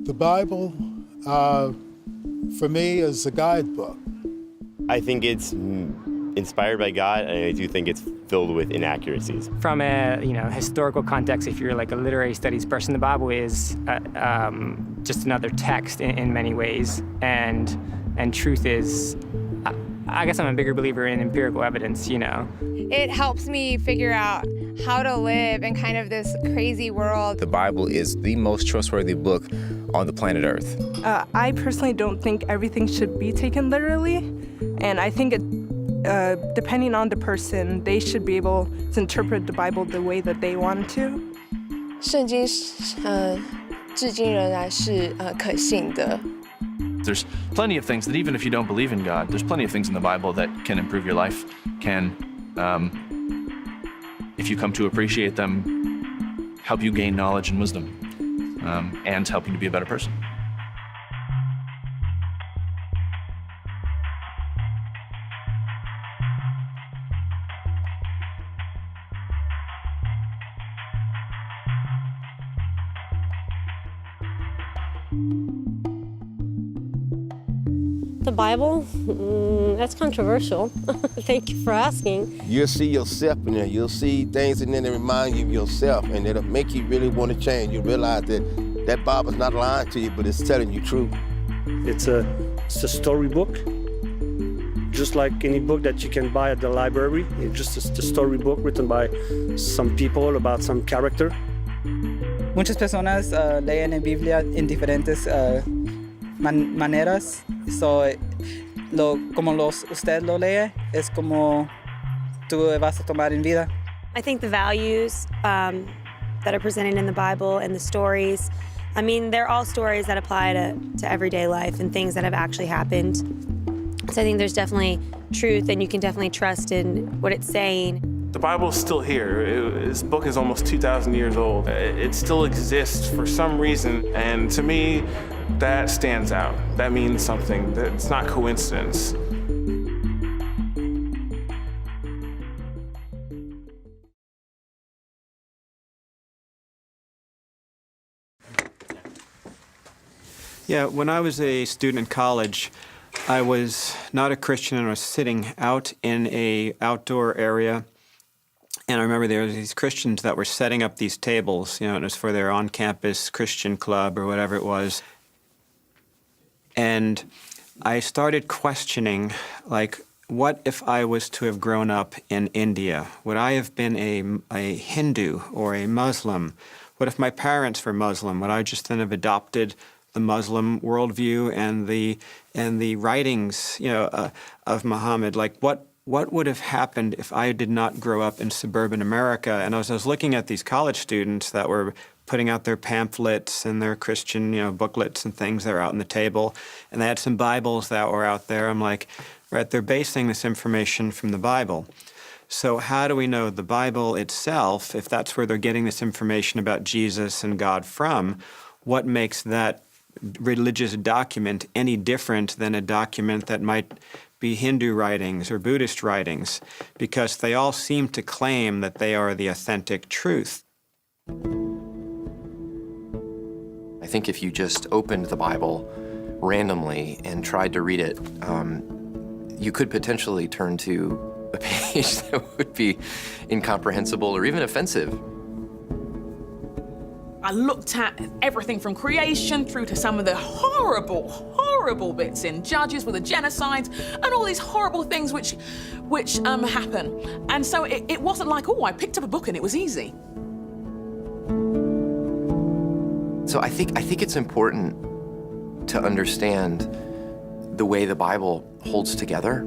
The Bible, for me, is a guidebook. I think it's inspired by God, and I do think it's filled with inaccuracies. From a historical context, if you're like a literary studies person, the Bible is just another text in many ways, and truth is, I guess I'm a bigger believer in empirical evidence. It helps me figure out how to live in kind of this crazy world. The Bible is the most trustworthy book on the planet Earth. I personally don't think everything should be taken literally, and I think depending on the person, they should be able to interpret the Bible the way that they want to. 圣经至今仍然是可信的。 There's plenty of things that even if you don't believe in God, there's plenty of things in the Bible that can improve your life, if you come to appreciate them, help you gain knowledge and wisdom, and help you to be a better person. The Bible? That's controversial. Thank you for asking. You'll see yourself in there. You'll see things in there that remind you of yourself, and it'll make you really want to change. You realize that that Bible's not lying to you, but it's telling you truth. It's a storybook, just like any book that you can buy at the library. It's just a storybook written by some people about some character. Muchas personas leen la Biblia en diferentes maneras. So, usted lo lee, es como tú vas a tomar en vida. I think the values that are presented in the Bible and the stories, I mean, they're all stories that apply to everyday life and things that have actually happened. So I think there's definitely truth, and you can definitely trust in what it's saying. The Bible is still here. This book is almost 2,000 years old. It still exists for some reason, and to me, that stands out. That means something. It's not coincidence. Yeah, when I was a student in college, I was not a Christian, and I was sitting out in an outdoor area. And I remember there were these Christians that were setting up these tables, and it was for their on-campus Christian club or whatever it was. And I started questioning, like, what if I was to have grown up in India? Would I have been a Hindu or a Muslim? What if my parents were Muslim? Would I just then have adopted the Muslim worldview and the writings, of Muhammad? Like, what would have happened if I did not grow up in suburban America? And as I was looking at these college students that were putting out their pamphlets and their Christian, booklets and things that were out on the table, and they had some Bibles that were out there, I'm like, right, they're basing this information from the Bible. So how do we know the Bible itself, if that's where they're getting this information about Jesus and God from, what makes that religious document any different than a document that might be Hindu writings or Buddhist writings? Because they all seem to claim that they are the authentic truth. I think if you just opened the Bible randomly and tried to read it, you could potentially turn to a page that would be incomprehensible or even offensive. I looked at everything from creation through to some of the horrible, horrible bits in Judges with the genocides and all these horrible things which happen. And so it wasn't like, oh, I picked up a book and it was easy. So I think it's important to understand the way the Bible holds together.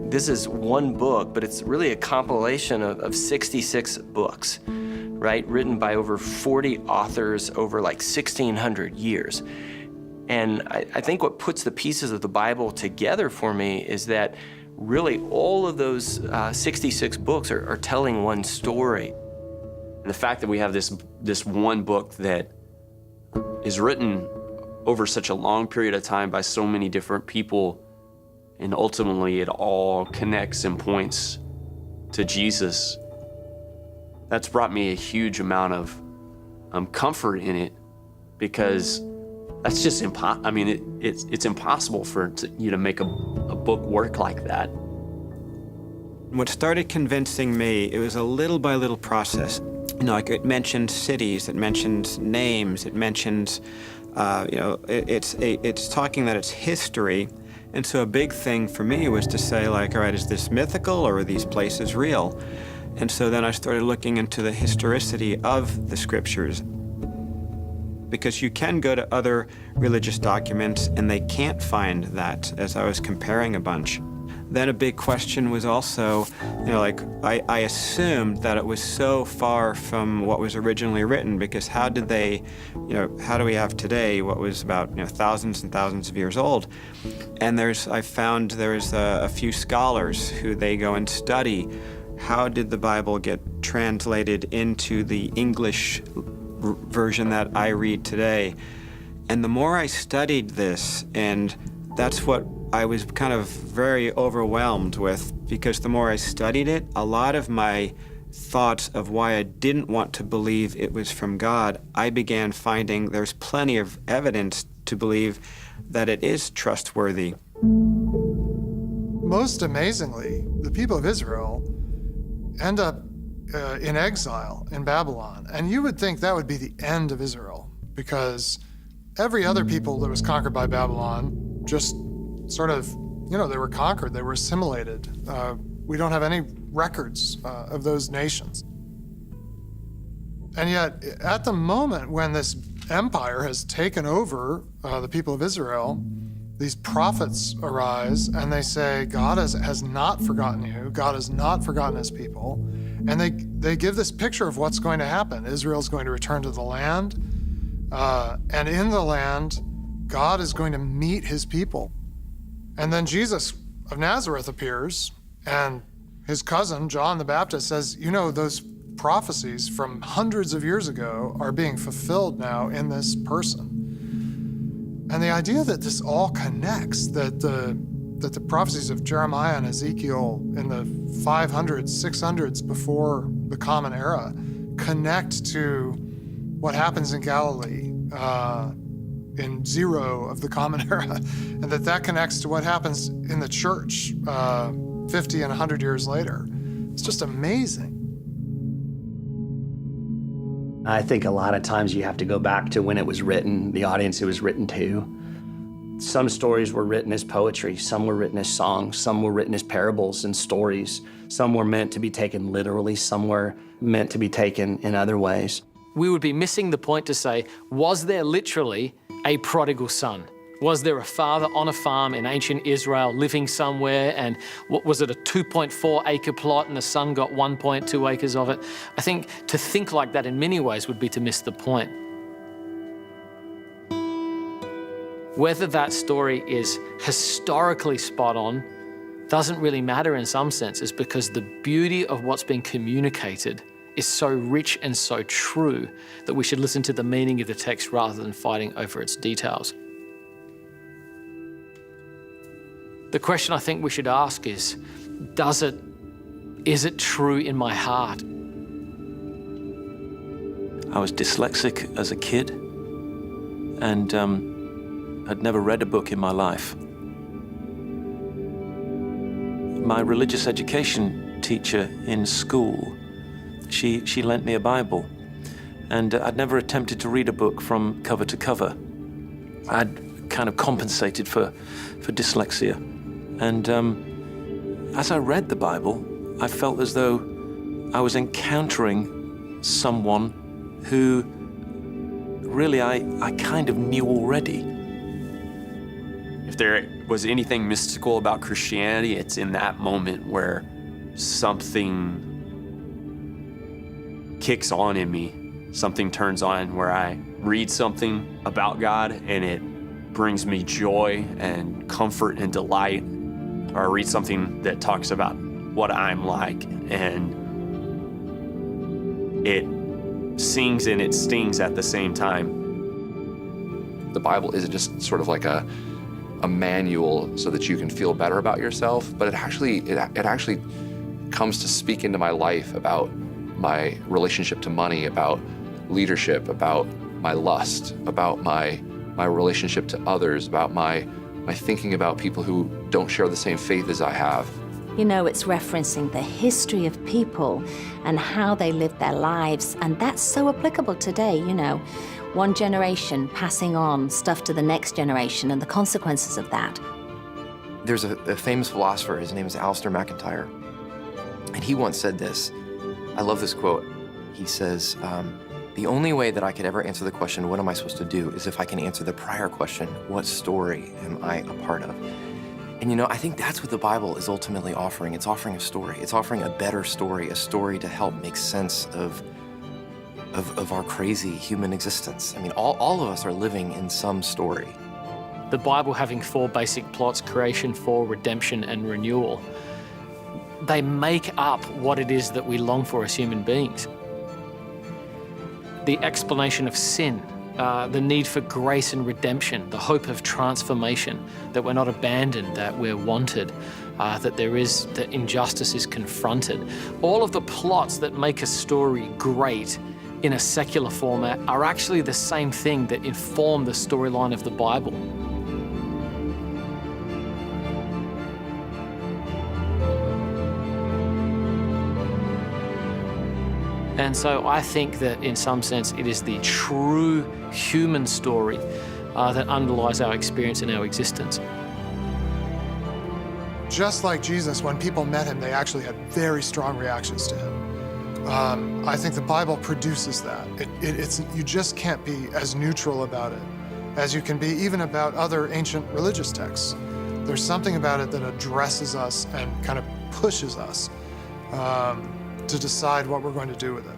This is one book, but it's really a compilation of 66 books, right? Written by over 40 authors over like 1,600 years. And I think what puts the pieces of the Bible together for me is that really all of those 66 books are telling one story. And the fact that we have this one book that is written over such a long period of time by so many different people, and ultimately it all connects and points to Jesus, that's brought me a huge amount of comfort in it, because That's just I mean, it's impossible for you to make a book work like that. What started convincing me, it was a little by little process. You know, like it mentioned cities, it mentions names, it mentions, you know, it's talking that it's history. And so a big thing for me was to say, like, all right, is this mythical or are these places real? And so then I started looking into the historicity of the scriptures. Because you can go to other religious documents and they can't find that, as I was comparing a bunch. Then a big question was also, you know, like, I assumed that it was so far from what was originally written, because how did they, you know, how do we have today what was about, you know, thousands and thousands of years old? And I found there's a few scholars who they go and study how did the Bible get translated into the English version that I read today. And the more I studied this, and that's what I was kind of very overwhelmed with, because the more I studied it, a lot of my thoughts of why I didn't want to believe it was from God, I began finding there's plenty of evidence to believe that it is trustworthy. Most amazingly, the people of Israel end up in exile in Babylon. And you would think that would be the end of Israel, because every other people that was conquered by Babylon just sort of, you know, they were conquered, they were assimilated. We don't have any records of those nations. And yet, at the moment when this empire has taken over the people of Israel, these prophets arise and they say, God has not forgotten you, God has not forgotten his people. And they give this picture of what's going to happen. Israel's going to return to the land, and in the land, God is going to meet his people. And then Jesus of Nazareth appears, and his cousin, John the Baptist, says, you know, those prophecies from hundreds of years ago are being fulfilled now in this person. And the idea that this all connects, that the prophecies of Jeremiah and Ezekiel in the 500s, 600s before the Common Era connect to what happens in Galilee in 0 of the Common Era, and that connects to what happens in the church 50 and 100 years later. It's just amazing. I think a lot of times you have to go back to when it was written, the audience it was written to. Some stories were written as poetry, some were written as songs, some were written as parables and stories. Some were meant to be taken literally, some were meant to be taken in other ways. We would be missing the point to say, was there literally a prodigal son? Was there a father on a farm in ancient Israel living somewhere, and what was it, a 2.4 acre plot and the son got 1.2 acres of it? I think to think like that in many ways would be to miss the point. Whether that story is historically spot on doesn't really matter in some senses, because the beauty of what's being communicated is so rich and so true that we should listen to the meaning of the text rather than fighting over its details. The question I think we should ask is it true in my heart? I was dyslexic as a kid, and I'd never read a book in my life. My religious education teacher in school, she lent me a Bible, and I'd never attempted to read a book from cover to cover. I'd kind of compensated for dyslexia. And as I read the Bible, I felt as though I was encountering someone who really I kind of knew already. If there was anything mystical about Christianity, it's in that moment where something kicks on in me, something turns on, where I read something about God and it brings me joy and comfort and delight, or I read something that talks about what I'm like and it sings and it stings at the same time. The Bible isn't just sort of like a manual so that you can feel better about yourself, but it actually comes to speak into my life about my relationship to money, about leadership, about my lust, about my my relationship to others, about my thinking about people who don't share the same faith as I have. You know, it's referencing the history of people and how they lived their lives, and that's so applicable today, you know. One generation passing on stuff to the next generation and the consequences of that. There's a famous philosopher, his name is Alistair McIntyre, and he once said this. I love this quote. He says, the only way that I could ever answer the question, what am I supposed to do, is if I can answer the prior question, what story am I a part of? And you know, I think that's what the Bible is ultimately offering. It's offering a story. It's offering a better story, a story to help make sense of our crazy human existence. I mean, all of us are living in some story. The Bible having 4 basic plots, creation, fall, redemption, and renewal, they make up what it is that we long for as human beings. The explanation of sin, the need for grace and redemption, the hope of transformation, that we're not abandoned, that we're wanted, that injustice is confronted. All of the plots that make a story great in a secular format are actually the same thing that inform the storyline of the Bible. And so I think that in some sense it is the true human story that underlies our experience and our existence. Just like Jesus, when people met him, they actually had very strong reactions to him. I think the Bible produces that. You just can't be as neutral about it as you can be even about other ancient religious texts. There's something about it that addresses us and kind of pushes us to decide what we're going to do with it.